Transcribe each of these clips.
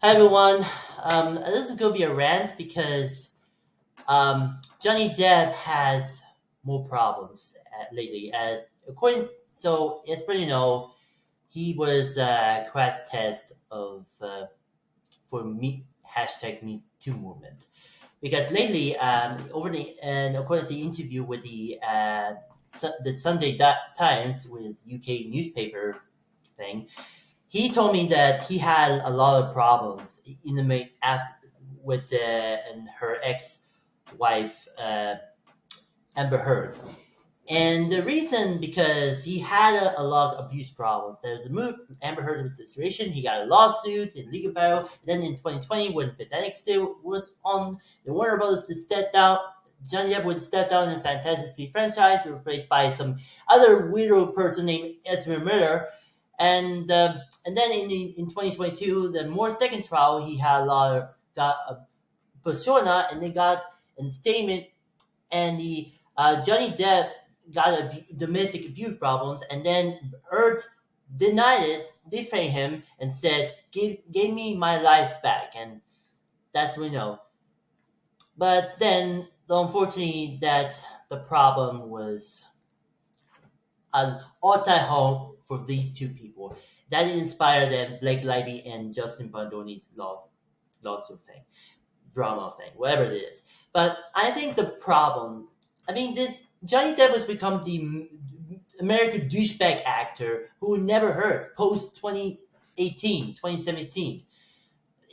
Hi everyone. This is gonna be a rant because Johnny Depp has more problems lately. As per you know, he was crash test of for me hashtag Me Too movement because lately over the and according to the interview with the Sunday Times with UK newspaper thing, he told me that he had a lot of problems in the after with and her ex-wife Amber Heard, and the reason because he had a lot of abuse problems. There's a Amber Heard situation. He got a lawsuit in legal battle. And then in 2020, when Pandemic still was on, the Warner Brothers to step down. Johnny Depp would step down in Fantastic Beasts franchise, replaced by some other weirdo person named Ezra Miller, and then in 2022, the more second trial, he had a lot of got a persona, and they got a statement, and the Johnny Depp got domestic abuse problems, and then Earth denied it, defamed him, and said, "Give me my life back," and that's what we know. But then, unfortunately, that the problem was an all-time home for these two people. That inspired them, Blake Lively and Justin Baldoni's lawsuit thing, drama thing, whatever it is. But I think the problem, I mean, this Johnny Depp has become the American douchebag actor who never hurt post 2018, 2017.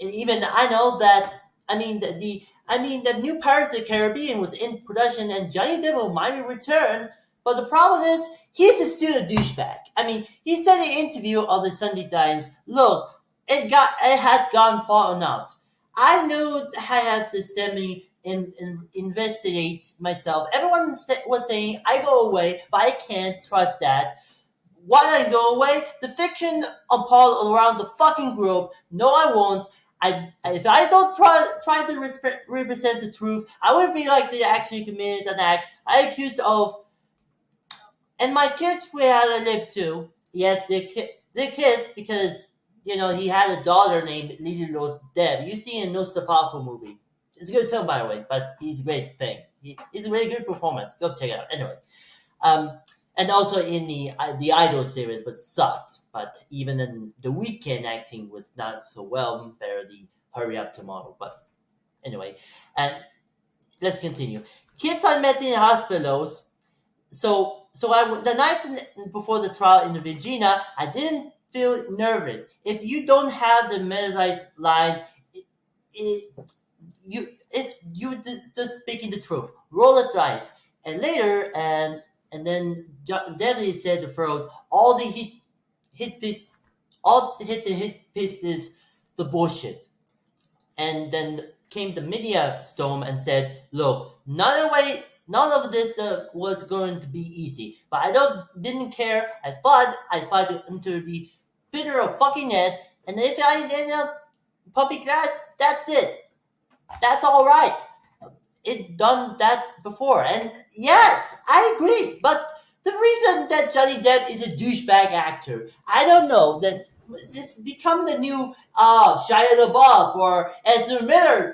And even I know that. The new Pirates of the Caribbean was in production, and Johnny Depp might return. But the problem is, he's still a douchebag. I mean, he said in the interview of the Sunday Times, "Look, it had gone far enough. I knew I have to send me investigate myself. Everyone was saying I go away, but I can't trust that. Why did I go away? The fiction all around the fucking group. No, I won't. If I don't try to represent the truth, I would be like they actually committed an act I accused of, and my kids we had to live too. Yes, they're kids because he had a daughter named Lily Rose Depp. You see in No Stefano movie. It's a good film by the way, but he's a great thing. He's a really good performance. Go check it out. Anyway, um, and also in the Idol series was sucked, but even in the Weekend acting was not so well. Better the Hurry Up Tomorrow, but anyway, and let's continue. Kids are met in hospitals. The night before the trial in Virginia, I didn't feel nervous. If you don't have the medicalized lines, it, if you just speaking the truth, roll the dice, and later and then Debbie said the throat, all the hit piece, all the hit pieces, the bullshit, and then came the media storm and said, "Look, none of this was going to be easy, but I didn't care. I fought into the bitter of fucking end, and if I end up puppy grass, that's it. That's all right. It done that before, and yes, I agree. But the reason that Johnny Depp is a douchebag actor, I don't know that it's become the new Shia LaBeouf or Ezra Miller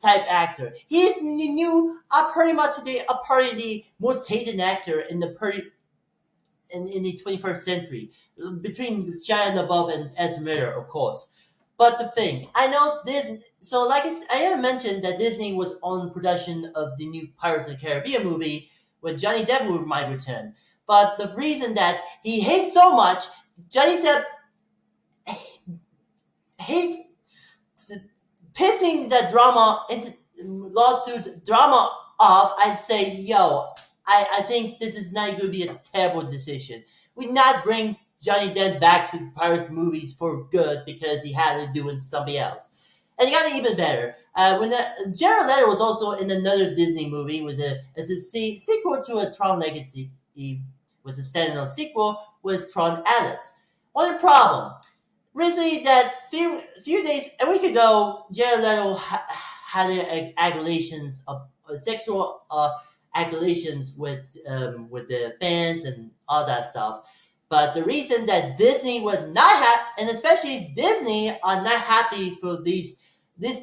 type actor. He's the new, pretty much the most hated actor in in the 21st century, between Shia LaBeouf and Ezra Miller, of course. But the thing, I know Disney. So, like I had mentioned that Disney was on production of the new Pirates of the Caribbean movie when Johnny Depp might return. But the reason that he hates so much, Johnny Depp hates pissing the drama into lawsuit drama off. I'd say, yo, I think this is not going to be a terrible decision. We not bring Johnny Depp back to Pirates movies for good because he had to do it something else. And it got it even better. Jared Leto was also in another Disney movie. It was as a sequel to a Tron Legacy. He was a standalone sequel with Tron Alice. One problem. Recently, that few days, a week ago, Jared Leto had accusations of sexual accusations with the fans and all that stuff. But the reason that Disney was not happy, and especially Disney, are not happy for this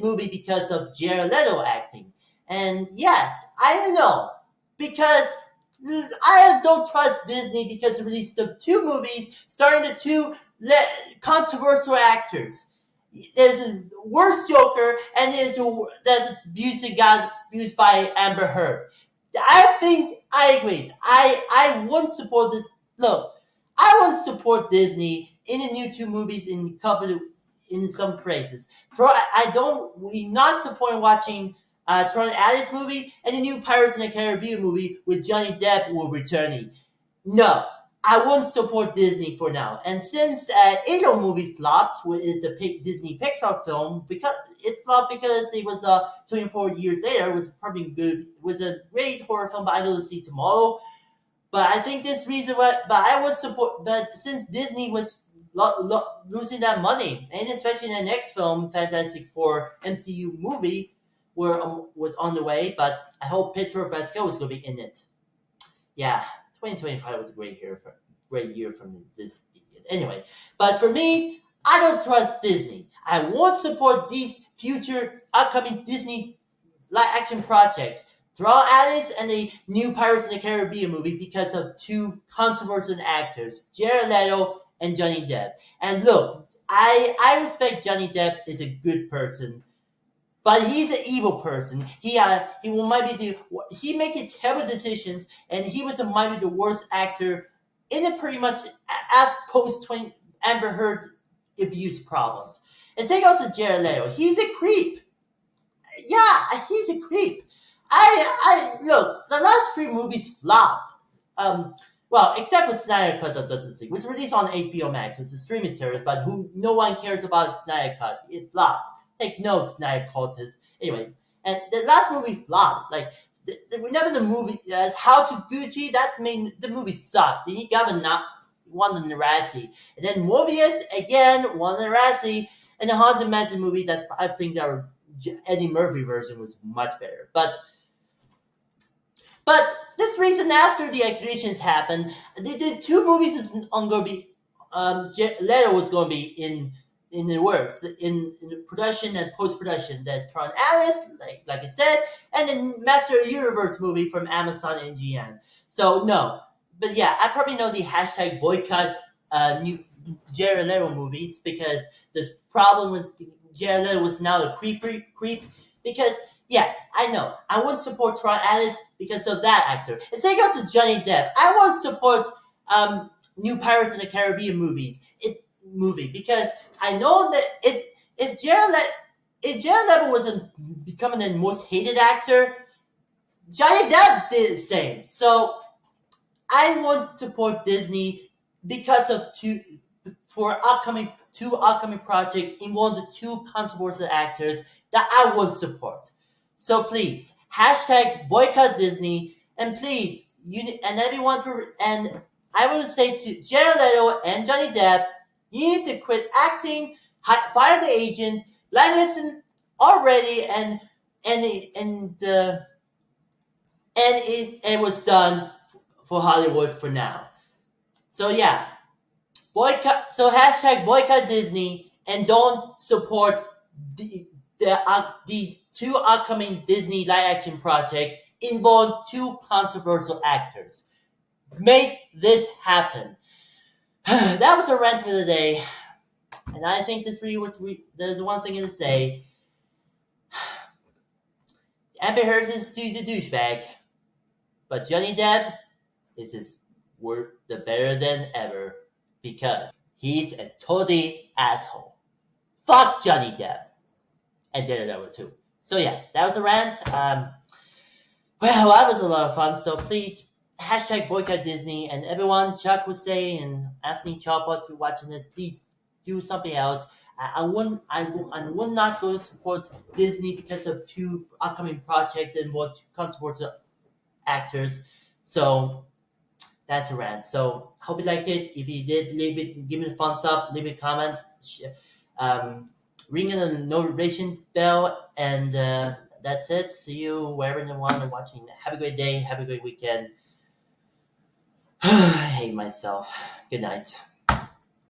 movie because of Jared Leto acting. And yes, I don't know because I don't trust Disney because it released the two movies starring the two controversial actors. There's a worst Joker, and there's abuse that got abused by Amber Heard. I think I agree. I wouldn't support this. Look, I wouldn't support Disney in the new two movies in couple in some phrases. I don't. We not supporting watching Tron Alice movie and the new Pirates in the Caribbean movie with Johnny Depp will returning. No, I wouldn't support Disney for now. And since Leto movie flopped, which is the Disney Pixar film, because it flopped because it was 24 years later, it was probably good. It was a great horror film, but I will see tomorrow. But I think this reason what, but I would support. But since Disney was losing that money, and especially in the next film, Fantastic Four MCU movie, where was on the way. But I hope Pedro Pascal is going to be in it. Yeah, 2025 was a great year from this. Anyway, but for me, I don't trust Disney. I won't support these future upcoming Disney live action projects. Throw Alice and the new Pirates in the Caribbean movie because of two controversial actors, Jared Leto and Johnny Depp. And look, I respect Johnny Depp is a good person, but he's an evil person. He will might be he making terrible decisions, and he was might be the worst actor in it pretty much as post Amber Heard abuse problems. And same goes to Jared Leto. He's a creep. Yeah, he's a creep. I look. The last three movies flopped. Well, except for Snyder Cut of Justice League, which was released on HBO Max, which is a streaming service, but who no one cares about Snyder Cut. It flopped. Take notes, Snyder cultists. Anyway, and the last movie flops. Like remember the movie House of Gucci? That made the movie sucked. He got a not won the Razzie, and then Morbius again won the Razzie, and the Haunted Mansion movie. That's I think our Eddie Murphy version was much better, but this reason after the accusations happened, the two movies is on going to be Leto was going to be in the works in production and post production. That's Tron Alice, like I said, and then Master of the Universe movie from Amazon and GN. So no, but yeah, I probably know the hashtag boycott new Jared Leto movies because this problem was Jared Leto was now a creep because yes, I know. I wouldn't support Tron Alice because of that actor. And same goes to Johnny Depp. I won't support new Pirates in the Caribbean movie because I know that if Jared Leto wasn't becoming the most hated actor, Johnny Depp did the same. So I won't support Disney because of two upcoming projects involving the two controversial actors that I would support. So please hashtag boycott Disney and please and everyone and I will say to Jared Leto and Johnny Depp, you need to quit acting, fire the agent, blacklist already, and it was done for Hollywood for now. So yeah, boycott. So hashtag boycott Disney and don't support these two upcoming Disney live action projects involve two controversial actors. Make this happen. That was a rant for the day, and I think this really was. There's one thing to say. Amber Heard is the douchebag, but Johnny Depp is his word the better than ever because he's a totally asshole. Fuck Johnny Depp and Jared Leto too. So yeah, that was a rant. Well, that was a lot of fun. So please hashtag boycott Disney and everyone, Chuck would say and Anthony Chopot, if you're watching this, please do something else. I would not go support Disney because of two upcoming projects and what controversial actors. So that's a rant. So hope you liked it. If you did, leave it, give me a thumbs up, leave it comments, ring the notification bell, and that's it. See you wherever you want to watching. Have a great day. Have a great weekend. I hate myself. Good night.